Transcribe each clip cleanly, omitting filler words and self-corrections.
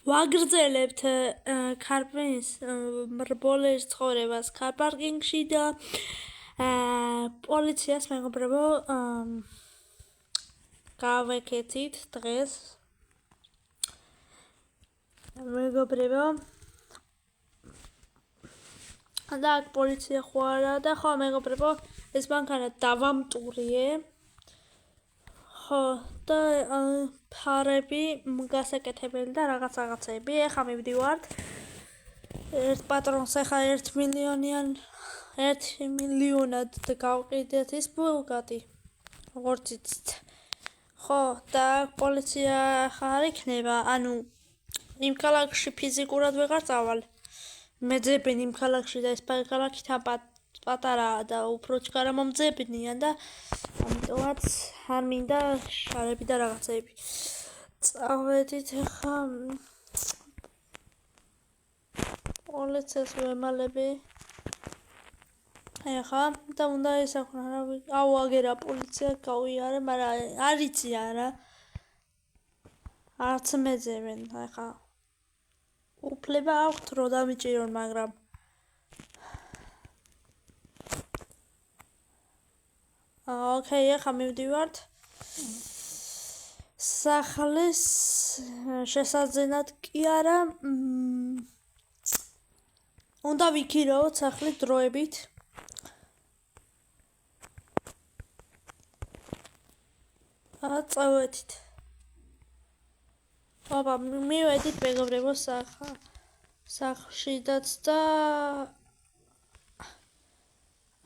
ვაგრძელებთ ქარპის მრბოლელის ცხოვრებას ქარ-პარკინგში და პოლიციას მეგობრებო გავეკეთით დღეს მეგობრებო და აქ პოლიცია ხო არა და ხო მეგობრებო ეს მანქანა დავამტურიე ხო და ფარები გასაკეთებელი და რაღაცები ეხლა მივდივართ ერთ პატრონს ეხლა 1 მილიონად გავყიდეთ ის ბუგატი როგორც იცით ხო და პოლიცია ხა არ იქნება ანუ იმ ქალაქში ფიზიკურად ვეღარ წავალ მეძებენ იმ ქალაქში და ეს ქალაქი თან პატარაა და უფრო ჩქარამომძებნია და ამიტომაც არ მინდა შარები და რაღაცები წავედით ხა პოლიციას ვემალები ეხა და უნდა ისახნა რა აუ აგერა პოლიცია გავიარე მაგრამ არ იცი არა არც მეძებენ ეხა უფლება აქვთ რომ დამიჭირონ მაგრამ ოკეი ეხა მივდივართ სახლის შესაძენად კი არა უნდა ვიქირავოთ სახლი დროებით წავედით აბა მივედით მეგობრებო სახლშიდაც და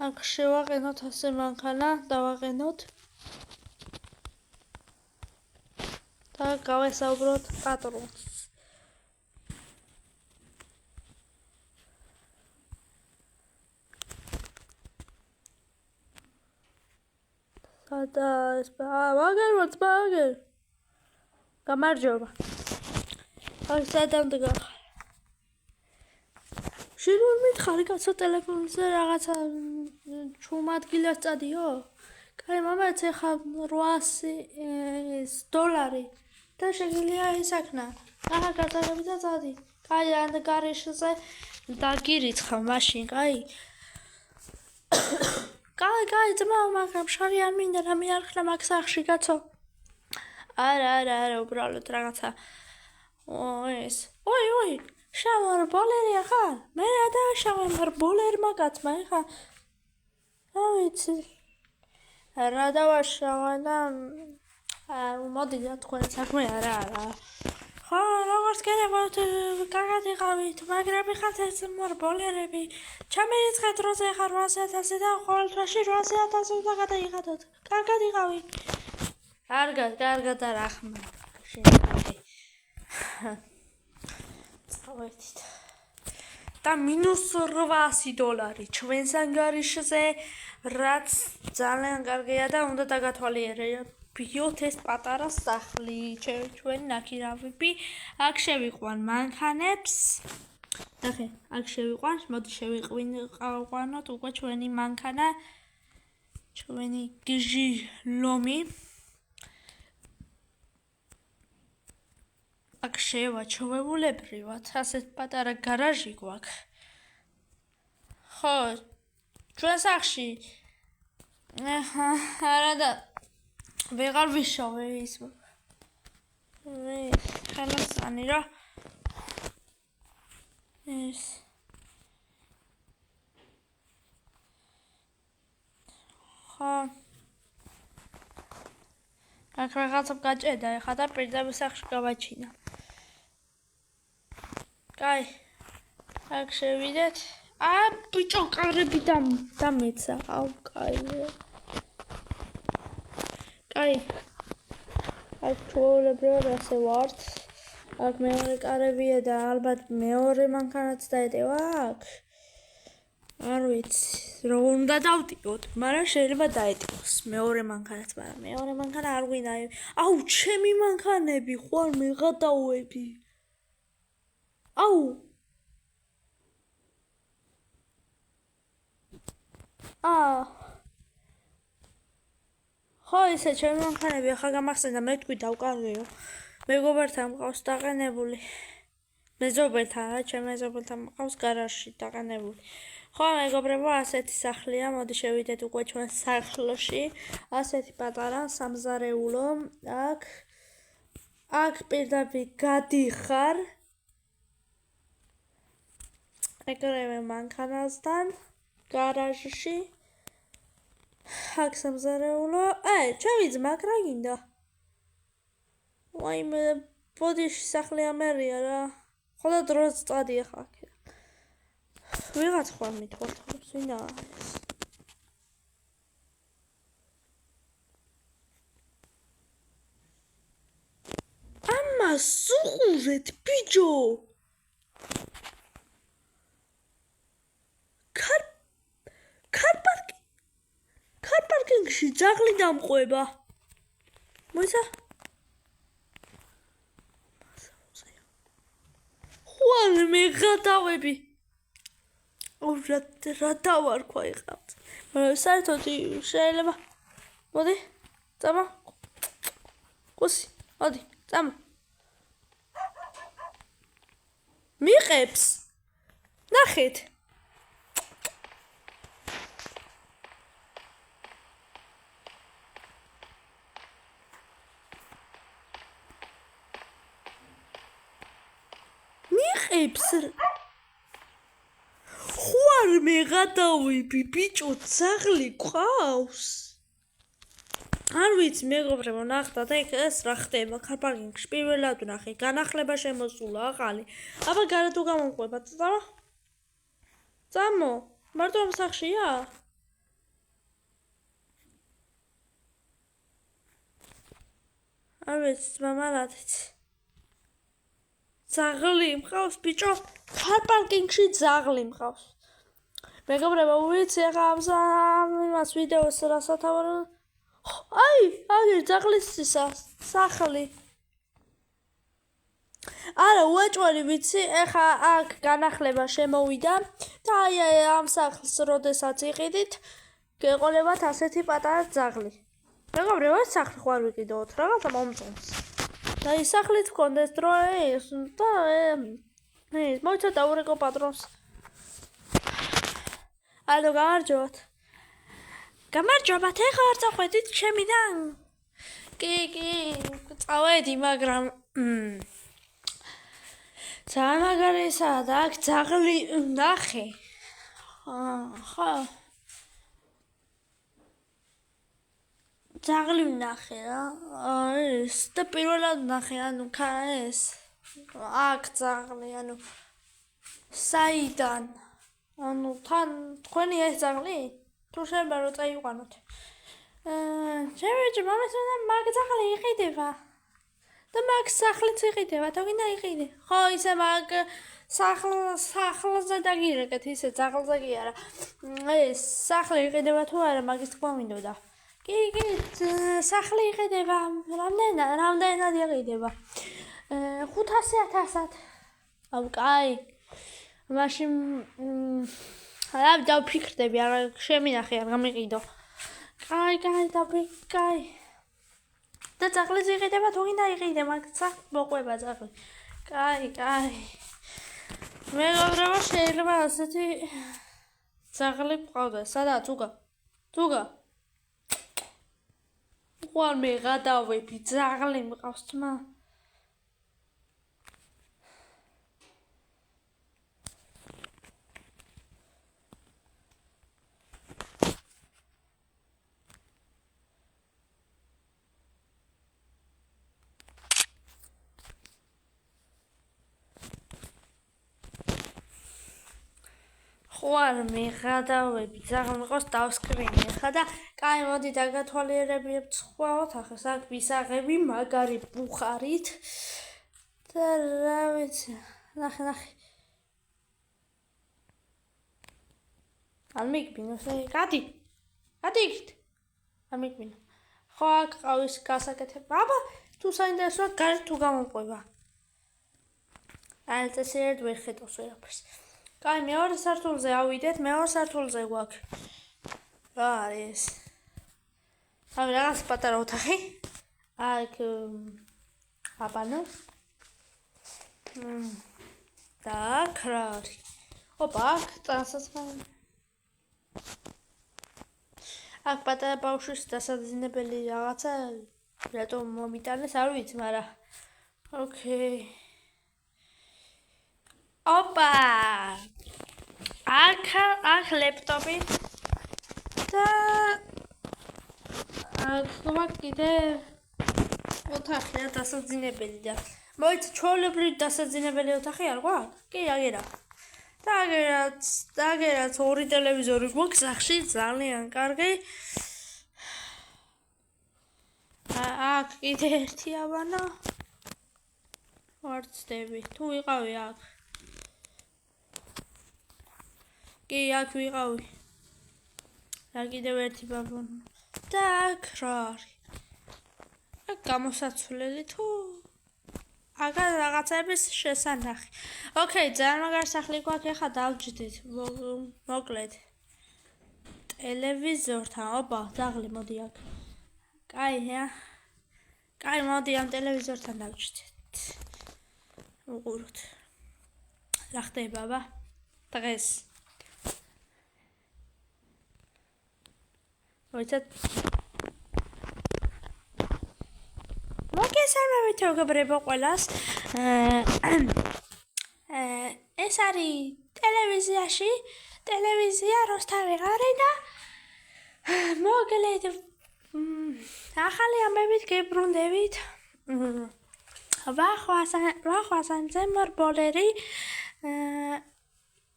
აქ შევაყენოთ ასე მანქანა დავაყენოთ და გავესაუბროთ პატრონს და ეს ვაგერ გამარჯობა აი სადამდე შენ ვერ მითხარი კაცო ტელეფონზე რაღაცა ჩუმადგილას წადიო? კაი მამაც ეხა $800 და შეგიძლია ისაქნა. ახლა გადაგები და წადი. კაი ან გარეშეზე დაგირიცხა მაშინ, კაი. კაი ძმა, მაგრამ შარი არ მინდა რა მიარხნა მაგ სახში კაცო. არა, უბრალოდ რაღაცა. ეს. ой შავარ ბოლერი ახალ მე რა დავაშავე ბოლერმა კაცმა ეხა რა ვიცი რა დავაშავა და მოდი და თქვენ საქმე არა ხო როგორც გენებოთ კარგად იყავით მაგრამ ხათ ეს ბოლერები ჩამერიცხეთ როზე ხარ 800 და ყოველ თვეში 800 უნდა გადაიღადოთ კარგად იყავი კარგად არა ხმა შენ და -$800 ჩვენს ანგარიშზე რაც ძალიან კარგია და უნდა დაგათვალიერებიოთ ეს პატარა სახლი ჩვენი ნაკირავები აქ შევიყვან მანქანებს და ხე აქ შევიყვან მოდი შევიყვანოთ უკვე ჩვენი მანქანა ჩვენი გიჟი ლომი აქ შევაჩვევულებრივად ასეთ პატარა გარაჟი გვაქვს ხო ჩვენ სახში არა და ვეღარ ვიშოვე ის ხელოსანი რა ეს ხო აქ რაღაცა გაჭედა ეხა და პირდაპირ სახში გავაჩინა კაი აქ შევიდეთ ბიჭო კარები დამეცა აუ კაი აქ ჩვეულებრივად ასე ვართ აქ მეორე კარებია და ალბათ მეორე მანქანაც დაეტევა აქ არ ვიცი რომ უნდა დავტიოთ მაგრამ შეიძლება დაეტევოს მეორე მანქანაც მაგრამ მეორე მანქანა არ გვინდა აუ ჩემი მანქანები ხო არ მეღადაოები აუ ხო ესე ჩემი მანქანები ახლა გამახსენდა მე თქვი დავკარგეო მეგობართან მყავს დაყენებული მეზობელთან რა ჩემ მეზობელთან მყავს გარაჟში დაყენებული ხო მეგობრებო ასეთი სახლია მოდი შევიდეთ უკვე ჩვენ სახლში ასეთი პატარა სამზარეულო აქ პირდაპირ გადიხარ ეგრევე მანქანასთან გარაჟში აქ სამზარეულო ჩემი ძმა რა გინდა ვაიმე ბოდიში სახლი ამერია რა ხოლო დროს წადია ხა ვიღაც ხარ მithortებს ვინა ეს ამას უყურეთ ბიჭო კარ პარკინგში ძაღლი დამყვება მოიცა ხვალ მე გადავები რა დავარქვა იყავთ საერთოდ შეიძლება მოდი წამა კუსი მოდი წამა მიყებს ნახეთ მიყებს ხوار მე გადავები ბიჭო ძაღლი ყავს არ ვიცი მეგობრებო ნახეთ ეგ ეს რა ხდება კარპარკინგში პირველად ვნახე განახლება შემოსულა ახალი აბა გარა თუ გამომყვება წამო მარტო ამ სახლშია არ ვიცი მამალათიც ძაღლი მყავს ბიჭო კარპარკინგში ძაღლი მყავს მეგობრებო ვიცი ახლა ამას ვიდეოს რა სათავრო აგერ ძაღლის სახლი არა უაჭვარი ვიცი ახლა აქ განახლება შემოვიდა და ამ სახლს როდესაც იყიდით გეყოლებათ ასეთი პატარა ძაღლი მეგობრებო ეს სახლი ხوار ვიყიდოთ რაღაცა მომწონს და ის სახლით გქონდეს დრო ეს და მოიცა დაურეკო პატრონს ალო გამარჯობათ ეხლა არ წახვედით ჩემიდან კი წავედი მაგრამ ძალიან მაგარია და აქ ძაღლი ნახე ხო ძაღლი ვნახე რა ეს და პირველად ვნახე ანუ ეს აქ ძაღლი ანუ საიდან ანუ თან თქვენი ეს ძაღლი თუ შეიძლება რომ წაიყვანოთ ჩემი მამასთან მაგ ძაღლი იყიდება და მაგ სახლიც იყიდება თუ გინდა იყიდე ხო ისე მაგ სახლზე დაგირეკეთ ისე ძაღლზე კი არა ეს სახლი იყიდება თუ არა მაგის თქმა მინდოდა კი სახლი იყიდება რამდენად იყიდება 500,000-ად აუ კაი მაშინ რა დავფიქრდები არა შემინახე არ გამიყიდო კაი დავფიქრ და ძაღლიც იყიდება თუ გინდა იყიდე მაგ სახლს მოყვება ძაღლი კაი მეგობრებო შეიძლება ასეთი ძაღლი გყავდეს სადაც უგა ხوار მე გადავები ძაღლი მყავს თმა ხوار მე გადავები ძაღლი მყავს დავსკრინე ხა და კაი მოდი დაგათვალიერებიებ ცხვაოთ ახლა აქ ვისაღები მაგარი ბუხარით და რა ვიცი ნახე არ მიგბინო გადი იქით არ მიგბინო ხო აქ ყავის გასაკეთება აბა თუ საინტერესოა გარეთ თუ გამომყვება აი ეს ერთ ვერ ხედავს ვერაფერს კაი მეორე სართულზე ავიდეთ მეორე სართულზე გვაქვს რა არის აი რაღაც პატარა ოთახი აქ აბანო და აქ რა არის? ოპა, აქ წასაცმელი. აქ პატარა ბავშვის დასაძინებელი რაღაცა რატომ მომიტანეს, არ ვიცი, მაგრამ ოკეი. ოპა! აქ ლეპტოპი და აქ კიდე ოთახია დასაძინებელი და მოიცა ჩვეულებრივი დასაძინებელი ოთახი არ გვაქვს? კი, აგერა. და აგერაც ორი ტელევიზორი გვაქვს სახში, ძალიან კარგი. აქ კიდე ერთი აბანა. არ ვცდები, თუ ვიყავი აქ. კი, აქ ვიყავი. და კიდევ ერთი ბაბონა. და აქ რა არის? აქ გამოსაცვლელი თუ აგარ რაღაცების შესანახი. ოკეი, ძალიან მაგარი სახლი გვაქვს, ეხლა დავჯდეთ. მოკლედ. ტელევიზორთან, ოპა, ძაღლი მოდი აქ. კაია. კაი, მოდი ამ ტელევიზორთან დავჯდეთ. უყუროთ. რა ხდება, ბაბა? დღეს. მოიცათ. მოგესალმებით მეგობრებო ყველას. ეს არის ტელევიზიაში, ტელევიზია როსთავი არის და მოგლედ ახალი ამბებით გებრუნდებით. ვახვასან ზემორბოლერი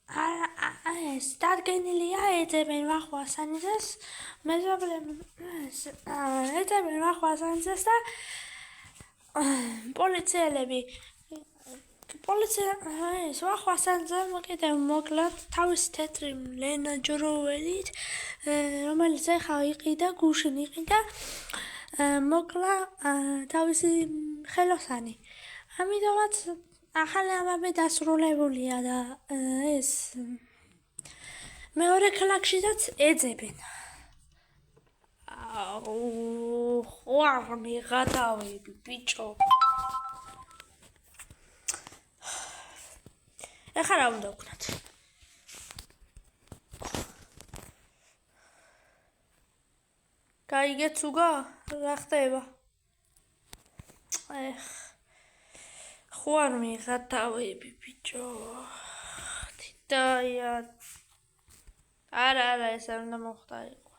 ეს დადგენილია ეძებენ ვახვასანიძეს ეძებენ ვახვასანიძეს და პოლიციელები ეს ვახვასანიძე კიდევ მოკლედ თავისი თეთრი ლენაჯროველით რომელიც ეხა იყიდა გუშინ იყიდა მოკლა თავისი ხელოსანი ამიტომაც ახალი ამბები დასრულებულია და ეს მეორე ქალაქშიც ეძებენ. ხوار მიღადავები ბიჭო. ეხლა რა უნდა ვქნათ? გაიგეთ უგა? რა ხდება? ხوار მიღადავები ბიჭო. დაია არა ეს არ უნდა მოხდარიყო.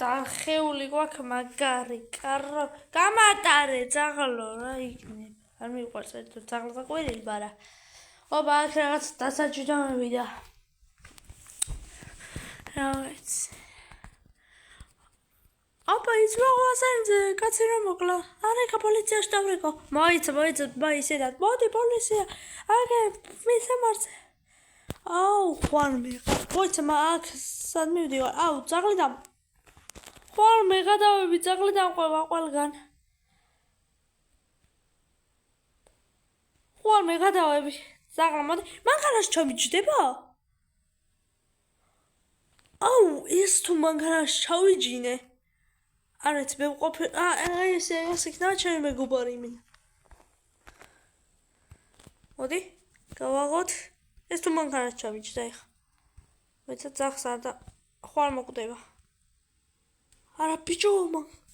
დახეული გვაქვს მაგარი კარო გამატარე ძაღლო რა იქნება. არ მიყვარს ერთად ძაღლზე ყვირილი, მაგრამ ოპა აქ რაღაც დასაჯდომები და რა ვიცი. ოპა ის ვახვასანიძე კაცი რომ მოკლა. არა პოლიციაში დავრეკო. მოიცა ისედაც მოდი პოლიცია. აგე მისამართზე. აუ ხوار მიღა. მოიცა აქ სად მივდივარ? აუ ძაღლი და ხوار მიღადავები ძაღლი დამყვება ყველგან. ხوار მიღადავები ძაღლა მოდი. მანქანაში ჩავიჯდება? აუ ეს თუ მანქანაში ჩავიჯინე. არც მე ვყოფი ეს იქნება ჩემი მეგობარი იმინა. მოდი გავაღოთ. ეს თუ მანქანაში ჩავიჯდა ეხა. მეცა ძაღლს არ და ხوار მოკვდება. არა ბიჭო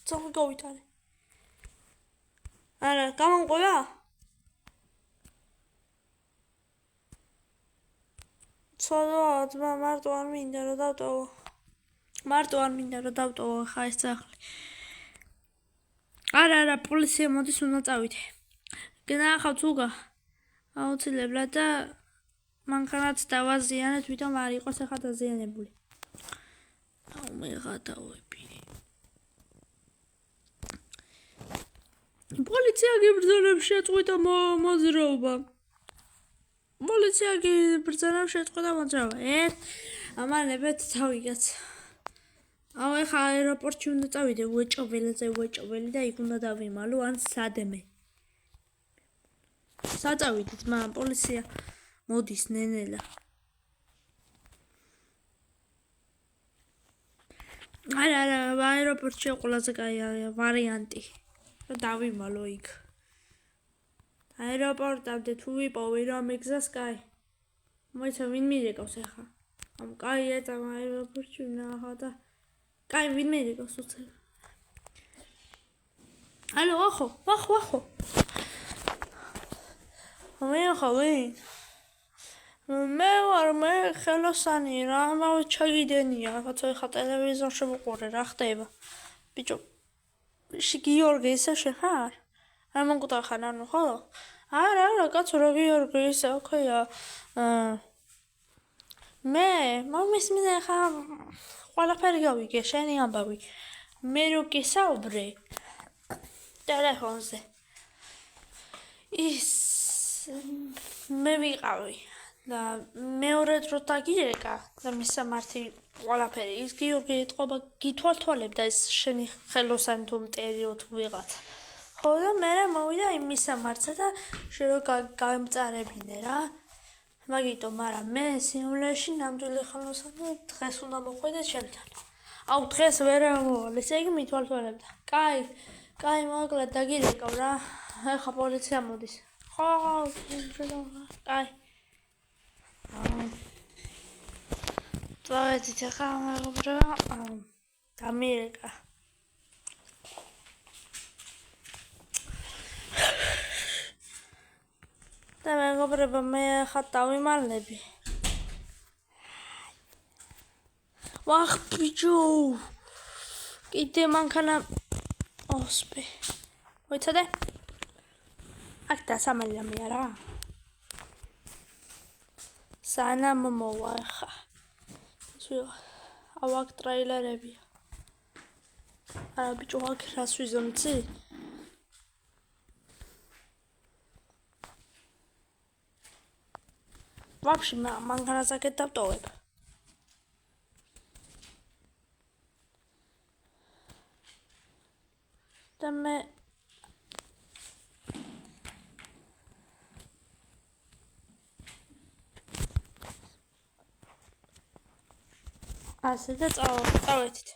ძაღლი გავითარე. არა გამომყვება? ცოდვა ძმა მარტო არ მინდა რომ დავტოვო. მარტო არ მინდა რომ დავტოვო ხა ეს ძაღლი. არა პოლიცია მოდის უნდა წავიდე. გნახავთ უგა. აუცილებლად და მანქანაც დავაზიანეთ თვითონ არ იყოს ახლა დაზიანებული. აუ მეღადავები. პოლიცია გიბრძანებს შეწყვიტა მოძრაობა. პოლიცია გიბრძანებს შეწყვიტა მოძრაობა. ამანებეთ თავიგაც. აუ ეხა აეროპორტში უნდა წავიდე ვეჭობელი და იქ უნდა დავიმალო ან სადმე. საწავიდით მაგრამ პოლიცია მოდის ნენელა. არა აეროპორტში ყველაზე კაი ვარიანტი. დავიმალო იქ. აეროპორტამდე თუ ვიპოვი რომ მიგზას კაი. მოიცა ვინ მირეკავს ახლა? ამ კაი ეწამა აეროპორტში ნახა და კაი ვინ მირეკავს უცებ. ალო, ახო. მე ხა ვინ? მე ხელოსანი რა ჩაგიდენია, რაღაცა ხა ტელევიზორში ვუყურე რა ხდება. ბიჭო, გიორგი ისე შეხარ? რა მოგტახან ანუ ხო? არა, კაცო რა გიორგი ისე ოქეა. მე მომის მინე ხა ყველაფერი გავიგე, შენი ამბავი. მე რო გისაუბრე ტელეფონზე. ის მე ვიყავი და მეორე დრო დაგირეკა და მისამართი ყველაფერი. ის გიორგი ეთყობა გითვალთვალებდა ეს შენი ხელოსანი თუ მტერიო თუ ვიღაცა. ხო და მე მოვიდა იმ მისამართზე და შენ რო გამწარებინე რა. მაგიტომ, მაგრამ მე სიმულეში ნამდვილი ხელოსანი დღეს უნდა მოხვიდე ჩემთან. აუ დღეს ვერ ამოვალ, ესე იგი მითვალთვალებდა. კაი, მოკლედ დაგირეკავ რა. ეხა პოლიცია მოდის. ხო, კაი. წავედით ახლა მეგობრებო, დამირეკა. და მეგობრებო, მე ახლა დავიმალნები. ვახ ბიჭო, კიდე მანქანა ოსპი. მოიცადე? აქ დასამალამია რა. სანამ მოვა ახლა. აუ აქ ტრეილერებია. არა ბიჭო, აქ რას ვიზომცი? ვაფშე მანქანას აქეთ დავტოვებ. და მე ასე და წავედით.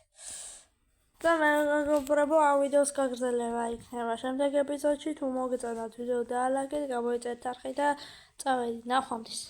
და მეგობრებო, ამ ვიდეოს გაგრძელება იქნება შემდეგ ეპიზოდში. თუ მოგეწონათ ვიდეო დაალაიქეთ, გამოიწერეთ არხი და წავედით. ნახვამდის.